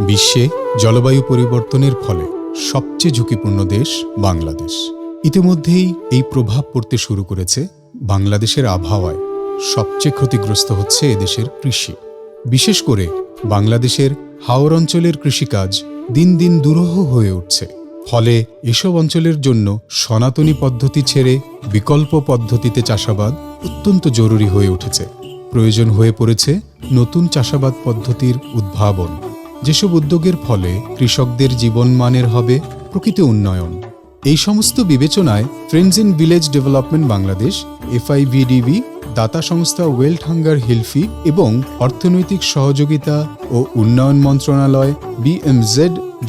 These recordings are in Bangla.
বিশ্বে জলবায়ু পরিবর্তনের ফলে সবচেয়ে ঝুঁকিপূর্ণ দেশ বাংলাদেশ। ইতিমধ্যেই এই প্রভাব পড়তে শুরু করেছে বাংলাদেশের আবহাওয়ায়। সবচেয়ে ক্ষতিগ্রস্ত হচ্ছে এদেশের কৃষি। বিশেষ করে বাংলাদেশের হাওর অঞ্চলের কৃষিকাজ দিন দিন দুরূহ হয়ে উঠছে। ফলে এসব অঞ্চলের জন্য সনাতনী পদ্ধতি ছেড়ে বিকল্প পদ্ধতিতে চাষাবাদ অত্যন্ত জরুরি হয়ে উঠেছে। প্রয়োজন হয়ে পড়েছে নতুন চাষাবাদ পদ্ধতির উদ্ভাবন, যেসব উদ্যোগের ফলে কৃষকদের জীবনমানের হবে প্রকৃত উন্নয়ন। এই সমস্ত বিবেচনায় friends in village development Bangladesh, FIVDB, দাতা সংস্থা ওয়েল্ট হাঙ্গার হিলফি এবং অর্থনৈতিক সহযোগিতা ও উন্নয়ন মন্ত্রণালয় BMZ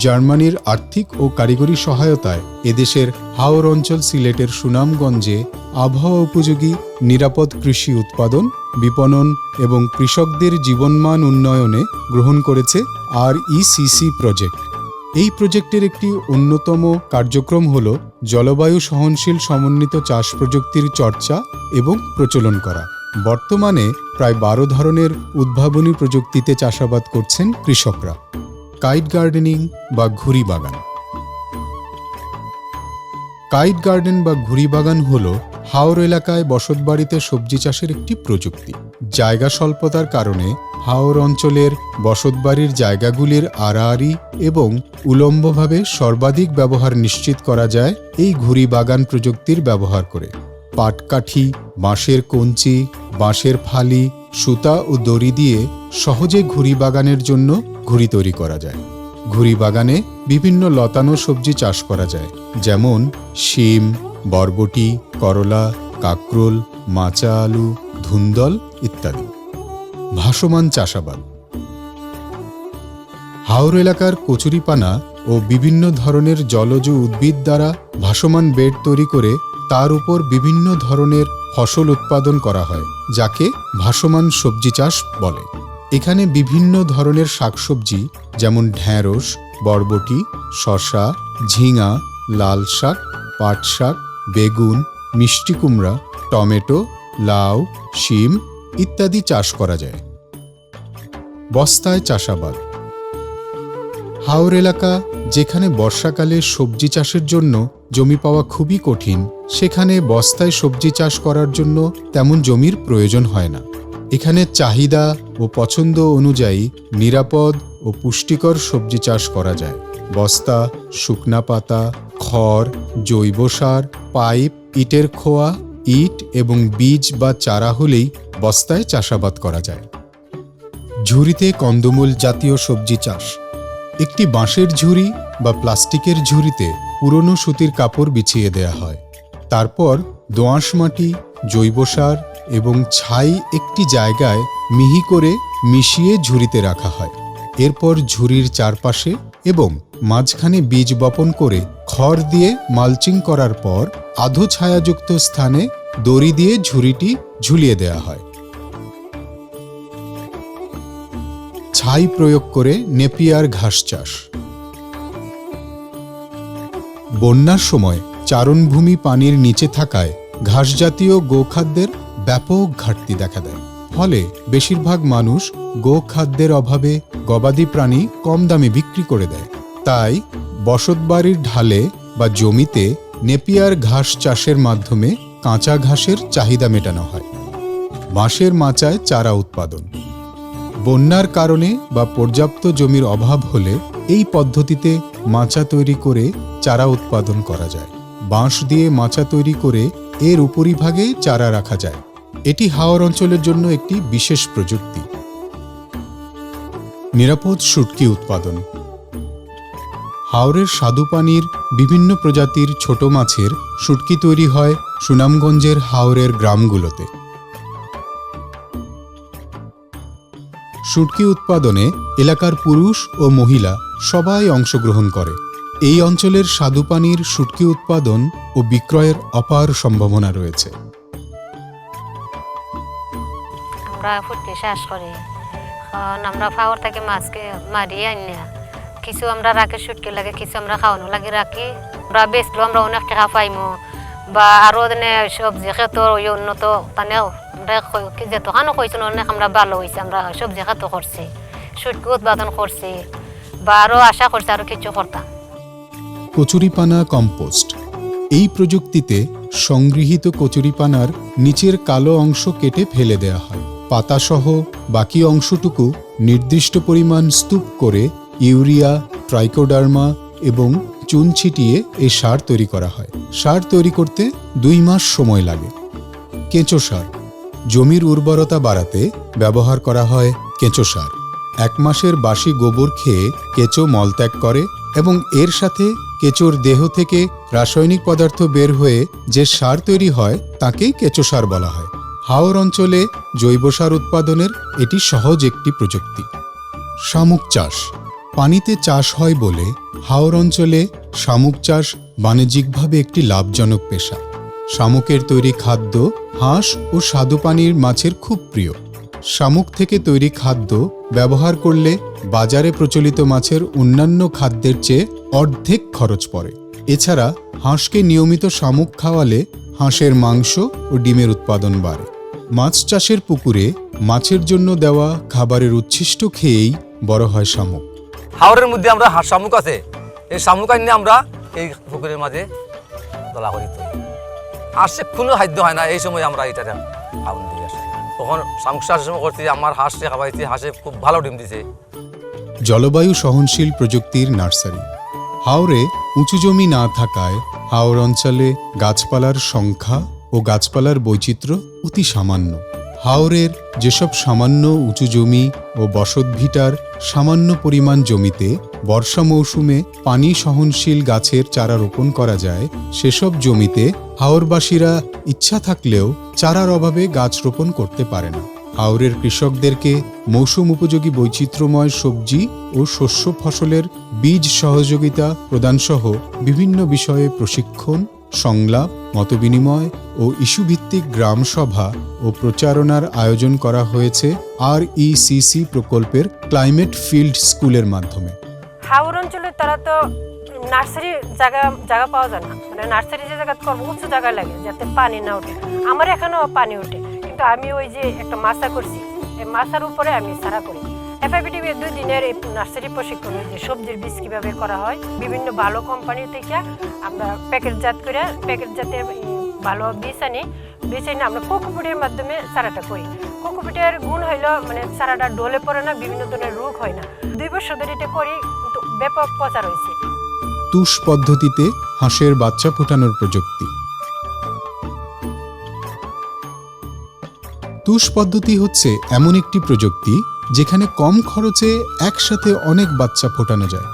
জার্মানির আর্থিক ও কারিগরি সহায়তায় এদেশের হাওর অঞ্চল সিলেটের সুনামগঞ্জে আবহাওয়া উপযোগী নিরাপদ কৃষি উৎপাদন, বিপণন এবং কৃষকদের জীবনমান উন্নয়নে গ্রহণ করেছে RECC প্রজেক্ট। এই প্রজেক্টের একটি অন্যতম কার্যক্রম হল জলবায়ু সহনশীল সমন্বিত চাষ প্রযুক্তির চর্চা এবং প্রচলন করা। বর্তমানে প্রায় 12 ধরনের উদ্ভাবনী প্রযুক্তিতে চাষাবাদ করছেন কৃষকরা। কাইট গার্ডেনিং বা ঘুড়ি বাগান। কাইট গার্ডেন বা ঘুড়ি বাগান হল হাওর এলাকায় বসতবাড়িতে সবজি চাষের একটি প্রযুক্তি। জায়গা স্বল্পতার কারণে হাওর অঞ্চলের বসতবাড়ির জায়গাগুলির আড়াআড়ি এবং উলম্বভাবে সর্বাধিক ব্যবহার নিশ্চিত করা যায় এই ঘুড়ি বাগান প্রযুক্তির ব্যবহার করে। পাটকাঠি, বাঁশের কঞ্চি, বাঁশের ফালি, সুতা ও দড়ি দিয়ে সহজে ঘুড়ি বাগানের জন্য ঘুড়ি তৈরি করা যায়। ঘুড়ি বাগানে বিভিন্ন লতানো সবজি চাষ করা যায়, যেমন শিম, বরবটি, করলা, কাকরোল, মাচা আলু, ধুন্দল ইত্যাদি। ভাসমান চাষাবাদ। হাওর এলাকার কচুরিপানা ও বিভিন্ন ধরনের জলজ উদ্ভিদ দ্বারা ভাসমান বেড তৈরি করে তার উপর বিভিন্ন ধরনের ফসল উৎপাদন করা হয়, যাকে ভাসমান সবজি চাষ বলে। এখানে বিভিন্ন ধরনের শাকসবজি যেমন ঢ্যাঁড়স, বরবটি, শসা, ঝিঙা, লাল শাক, পাট শাক, বেগুন, মিষ্টি কুমড়া, টমেটো, লাউ, শিম ইত্যাদি চাষ করা যায়। বস্তায় চাষাবাদ। হাওর এলাকা, যেখানে বর্ষাকালে সবজি চাষের জন্য জমি পাওয়া খুবই কঠিন, সেখানে বস্তায় সবজি চাষ করার জন্য তেমন জমির প্রয়োজন হয় না। এখানে চাহিদা ও পছন্দ অনুযায়ী নিরাপদ ও পুষ্টিকর সবজি চাষ করা যায়। বস্তা, শুকনা পাতা, খড়, জৈব সার, পাইপ, ইটের খোয়া, ইট এবং বীজ বা চারা হলেই বস্তায় চাষাবাদ করা যায়। ঝুড়িতে কন্দমূল জাতীয় সবজি চাষ। একটি বাঁশের ঝুড়ি বা প্লাস্টিকের ঝুড়িতে পুরনো সুতির কাপড় বিছিয়ে দেয়া হয়। তারপর দোআঁশ মাটি, জৈব সার এবং ছাই একটি জায়গায় মিহি করে মিশিয়ে ঝুড়িতে রাখা হয়। এরপর ঝুড়ির চারপাশে এবং মাঝখানে বীজ বপন করে খড় দিয়ে মালচিং করার পর আধো ছায়াযুক্ত স্থানে দড়ি দিয়ে ঝুড়িটি ঝুলিয়ে দেয়া হয়। ছাই প্রয়োগ করে নেপিয়ার ঘাস চাষ। বন্যার সময় চারণভূমি পানির নিচে থাকায় ঘাস জাতীয় গোখাদ্যের ব্যাপক ঘাটতি দেখা দেয়। ফলে বেশিরভাগ মানুষ গোখাদ্যের অভাবে গবাদি প্রাণী কম দামে বিক্রি করে দেয়। তাই বসতবাড়ির ঢালে বা জমিতে নেপিয়ার ঘাস চাষের মাধ্যমে কাঁচা ঘাসের চাহিদা মেটানো হয়। বাঁশের মাচায় চারা উৎপাদন। বন্যার কারণে বা পর্যাপ্ত জমির অভাব হলে এই পদ্ধতিতে মাচা তৈরি করে চারা উৎপাদন করা যায়। বাঁশ দিয়ে মাচা তৈরি করে এর উপরিভাগে চারা রাখা যায়। এটি হাওর অঞ্চলের জন্য একটি বিশেষ প্রযুক্তি। নিরাপদ শুটকি উৎপাদন। হাওরের স্বাদুপানির বিভিন্ন প্রজাতির ছোট মাছের শুটকি তৈরি হয় সুনামগঞ্জের হাওরের গ্রামগুলোতে। শুটকি উৎপাদনে এলাকার পুরুষ ও মহিলা সবাই অংশগ্রহণ করে। এই অঞ্চলের স্বাদুপানির শুটকি উৎপাদন ও বিক্রয়ের অপার সম্ভাবনা রয়েছে। আমরা ফুটকি চাষ করি, আমরা ফাওয়ার থেকে মাছকে মারিয়ে আনি। কিছু আমরা রাখি শুটকি লাগে, কিছু আমরা খাওয়ানো লাগে রাখি। আমরা বেচলেও আমরা অনেক টাকা পাইমো, বা আরও সবজি খেত উন্নত তানেও আমরা যে দোকানও কইছিল অনেক আমরা ভালো হয়েছে। আমরা সবজি খেত করছি, শুটকি উৎপাদন করছি, বা আরও আশা করছে আরও কিছু করতাম। কচুরিপানা কম্পোস্ট। এই প্রযুক্তিতে সংগৃহীত কচুরিপানার নিচের কালো অংশ কেটে ফেলে দেয়া হয়। পাতাসহ বাকি অংশটুকু নির্দিষ্ট পরিমাণ স্তূপ করে ইউরিয়া, ট্রাইকোডার্মা এবং চুন ছিটিয়ে এই সার তৈরি করা হয়। সার তৈরি করতে 2 মাস সময় লাগে। কেঁচো সার। জমির উর্বরতা বাড়াতে ব্যবহার করা হয় কেঁচো সার। 1 মাসের বাসি গোবর খেয়ে কেঁচো মলত্যাগ করে এবং এর সাথে কেঁচোর দেহ থেকে রাসায়নিক পদার্থ বের হয়ে যে সার তৈরি হয় তাকেই কেঁচো সার বলা হয়। হাওর অঞ্চলে জৈব সার উৎপাদনের এটি সহজ একটি প্রযুক্তি। শামুক চাষ। পানিতে চাষ হয় বলে হাওর অঞ্চলে শামুক চাষ বাণিজ্যিকভাবে একটি লাভজনক পেশা। শামুকের তৈরি খাদ্য হাঁস ও স্বাদুপানির মাছের খুব প্রিয়। শামুক থেকে তৈরি খাদ্য ব্যবহার করলে বাজারে প্রচলিত মাছের অন্যান্য খাদ্যের চেয়ে অর্ধেক খরচ পড়ে। এছাড়া হাঁসকে নিয়মিত শামুক খাওয়ালে হাঁসের মাংস ও ডিমের উৎপাদন বাড়ে। মাছ চাষের পুকুরে মাছের জন্য দেওয়া খাবারের উচ্ছিষ্ট খেয়েই বড় হয় শামুক। হাওরের মধ্যে আমরা শামুক আছে, এই শামুক আনি আমরা এই পুকুরের মাঝে দলা করি। আর সে কোনো খাদ্য হয় না, এই সময় আমরা এটা খাওয়ান দিয়ে আসি। তখন শামুক চাষের সময় করছি, আমার হাঁসে খাওয়াইছি, হাঁসে খুব ভালো ডিম দিছে। জলবায়ু সহনশীল প্রযুক্তির নার্সারি। হাওরে উঁচু জমি না থাকায় হাওর অঞ্চলে গাছপালার সংখ্যা ও গাছপালার বৈচিত্র্য অতি সামান্য। হাওরের যেসব সামান্য উঁচু জমি ও বসতভিটার সামান্য পরিমাণ জমিতে বর্ষা মৌসুমে পানি সহনশীল গাছের চারা রোপণ করা যায়, সেসব জমিতে হাওরবাসীরা ইচ্ছা থাকলেও চারার অভাবে গাছ রোপণ করতে পারে না। হাওরের কৃষকদেরকে মৌসুম উপযোগী বৈচিত্র্যময় সবজি ও শস্য ফসলের বীজ সহযোগিতা প্রদানসহ বিভিন্ন বিষয়ে প্রশিক্ষণ, সংলাপ, মতবিনিময় ও ইস্যুভিত্তিক গ্রাম সভা ও প্রচারণার আয়োজন করা হয়েছে RECC প্রকল্পের ক্লাইমেট ফিল্ড স্কুলের মাধ্যমে। হাওর অঞ্চলে তারা তো নার্সারি জায়গা পাওয়া যায় না, মানে নার্সারি যে জায়গা করবো উঁচু জায়গায় লাগে যাতে পানি না ওঠে। আমার এখানেও পানি ওঠে, কিন্তু আমি ওই যে একটা মাছা করছি, এই মাছার উপরে আমি সারা করি। FIPTV 2 দিনের এই নার্সারি প্রশিক্ষণ, যে সবজির বীজ কীভাবে করা হয় বিভিন্ন ভালো কোম্পানি থেকে আমরা প্যাকেটজাত করে প্যাকেটজাতের ভালো বীজ আনি আমরা কোকোপিটের মাধ্যমে চারাটা করি। কোকোপিটের গুণ হইল মানে চারাটা ডলে পড়ে না, বিভিন্ন ধরনের রোগ হয় না। 2 বছর ধরে এটা করি, কিন্তু ব্যাপক প্রচার হয়েছে। তুষ পদ্ধতিতে হাঁসের বাচ্চা ফোটানোর প্রযুক্তি। তুষ পদ্ধতি হচ্ছে এমন একটি প্রযুক্তি যেখানে কম খরচে একসাথে অনেক বাচ্চা ফোটানো যায়।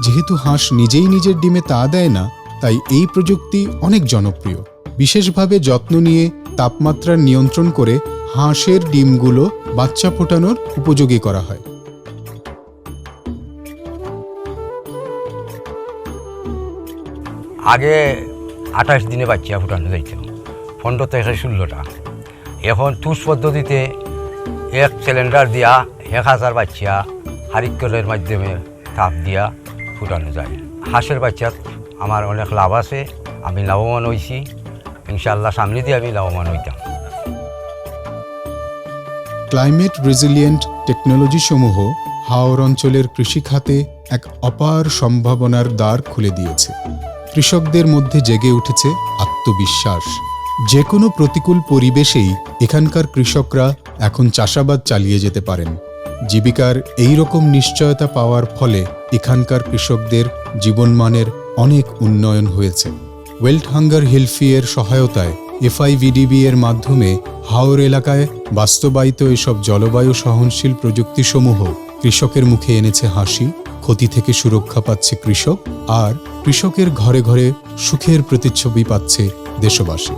যেহেতু হাঁস নিজেই নিজের ডিমে তা দেয় না, তাই এই প্রযুক্তি অনেক জনপ্রিয়। বিশেষভাবে যত্ন নিয়ে তাপমাত্রা নিয়ন্ত্রণ করে হাঁসের ডিমগুলো বাচ্চা ফোটানোর উপযোগী করা হয়। আগে 28 দিনে বাচ্চা ফুটানো যাইত, 15 থেকে 16টা। এখন তুষ পদ্ধতিতে 1 সিলিন্ডার দিয়া 1000 বাচ্চা হারিকেলের মাধ্যমে তাপ দিয়া ফুটানো যায়। হাঁসের বাচ্চা আমার অনেক লাভ আছে, আমি লাভবান হয়েছি। ইনশাআল্লাহ সামনে দিয়ে আমি লাভবান হইতাম। ক্লাইমেট রেজিলিয়েন্ট টেকনোলজি সমূহ হাওর অঞ্চলের কৃষিখাতে এক অপার সম্ভাবনার দ্বার খুলে দিয়েছে। কৃষকদের মধ্যে জেগে উঠেছে আত্মবিশ্বাস। যে কোনো প্রতিকূল পরিবেশেই এখানকার কৃষকরা এখন চাষাবাদ চালিয়ে যেতে পারেন। জীবিকার এই রকম নিশ্চয়তা পাওয়ার ফলে এখানকার কৃষকদের জীবনমানের অনেক উন্নয়ন হয়েছে। ওয়েল্ট হাঙ্গার হেলফি এর সহায়তায় FIVDB এর মাধ্যমে হাওর এলাকায় বাস্তবায়িত এসব জলবায়ু সহনশীল প্রযুক্তিসমূহ কৃষকের মুখে এনেছে হাসি, ক্ষতি থেকে সুরক্ষা পাচ্ছে কৃষক, আর কৃষকের ঘরে ঘরে সুখের প্রতিচ্ছবি পাচ্ছে দেশবাসী।